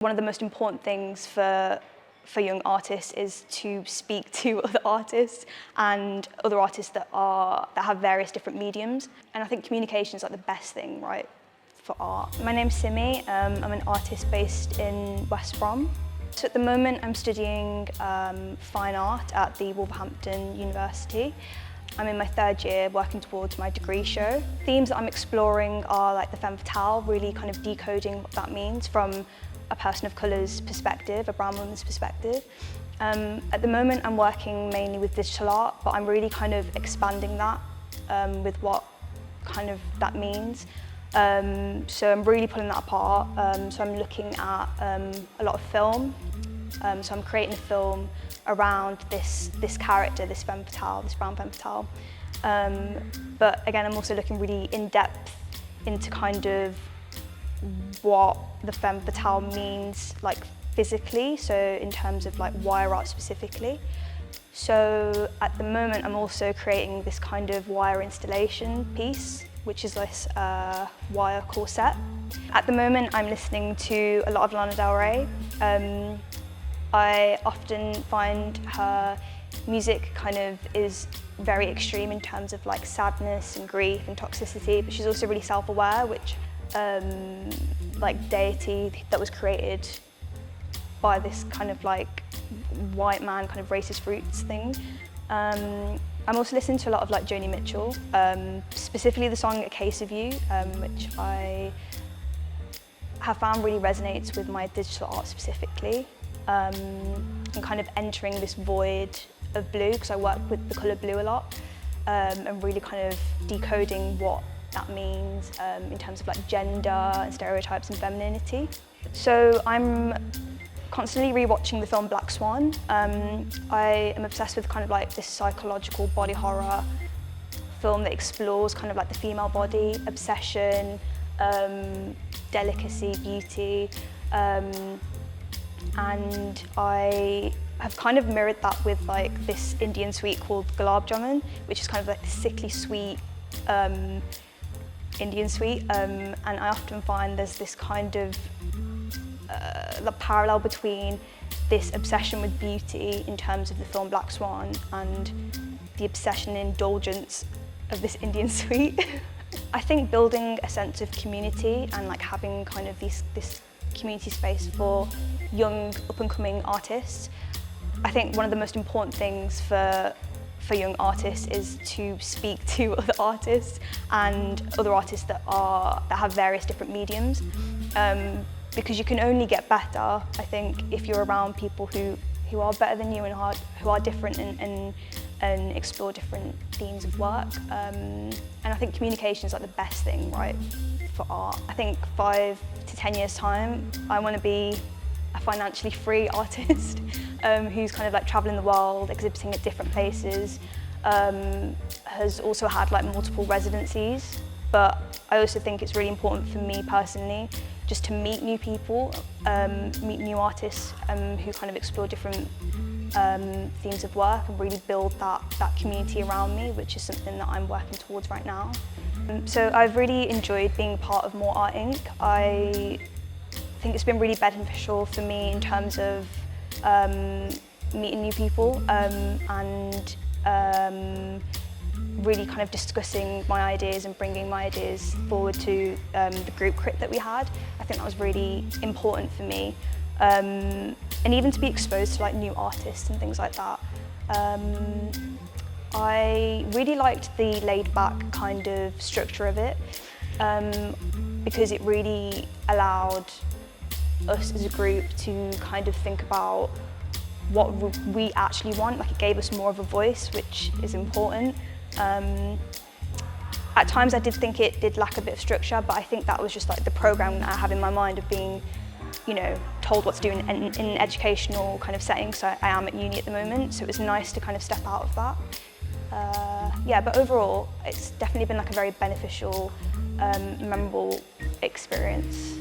One of the most important things for young artists is to speak to other artists and other artists that have various different mediums. And I think communication is like the best thing, right, for art. My name's Simmi. I'm an artist based in West Brom. So at the moment I'm studying fine art at the Wolverhampton University. I'm in my third year working towards my degree show. Themes that I'm exploring are like the femme fatale, really kind of decoding what that means from a person of colour's perspective, a brown woman's perspective. At the moment I'm working mainly with digital art, but I'm really kind of expanding that with what kind of that means. So I'm really pulling that apart. So I'm looking at a lot of film. So I'm creating a film around this character, this femme fatale, this brown femme fatale. But again, I'm also looking really in depth into kind of what the femme fatale means, like physically, so in terms of like wire art specifically. So at the moment I'm also creating this kind of wire installation piece, which is this wire corset. At the moment I'm listening to a lot of Lana Del Rey. I often find her music kind of is very extreme in terms of like sadness and grief and toxicity, but she's also really self-aware, which like deity that was created by this kind of like white man kind of racist roots thing. I'm also listening to a lot of like Joni Mitchell, specifically the song A Case of You, which I have found really resonates with my digital art specifically. And kind of entering this void of blue, because I work with the colour blue a lot, and really kind of decoding what that means in terms of like gender and stereotypes and femininity. So I'm constantly rewatching the film Black Swan. I am obsessed with kind of like this psychological body horror film that explores kind of like the female body, obsession, delicacy, beauty. And I have kind of mirrored that with like this Indian sweet called gulab jamun, which is kind of like this sickly sweet Indian sweet. And I often find there's this kind of the parallel between this obsession with beauty in terms of the film Black Swan and the obsession and indulgence of this Indian sweet. I think building a sense of community and like having kind of this community space for young up-and-coming artists. I think one of the most important things for young artists is to speak to other artists and other artists that have various different mediums, because you can only get better, I think, if you're around people who are better than you and who are different and explore different themes of work. And I think communication is like the best thing, right, for art. I think 5 to 10 years time, I want to be a financially free artist who's kind of like traveling the world, exhibiting at different places, has also had like multiple residencies. But I also think it's really important for me personally just to meet new people, meet new artists who kind of explore different themes of work and really build that community around me, which is something that I'm working towards right now. So I've really enjoyed being part of More Art Inc. I think it's been really beneficial for me in terms of meeting new people and really kind of discussing my ideas and bringing my ideas forward to the group crit that we had. I think that was really important for me. And even to be exposed to like new artists and things like that. I really liked the laid-back kind of structure of it because it really allowed us as a group to kind of think about what we actually want. Like, it gave us more of a voice, which is important. At times I did think it did lack a bit of structure, but I think that was just like the program that I have in my mind of being, you know, told what to do in an educational kind of setting. So I am at uni at the moment, so it was nice to kind of step out of that. Yeah, but overall, it's definitely been like a very beneficial, memorable experience.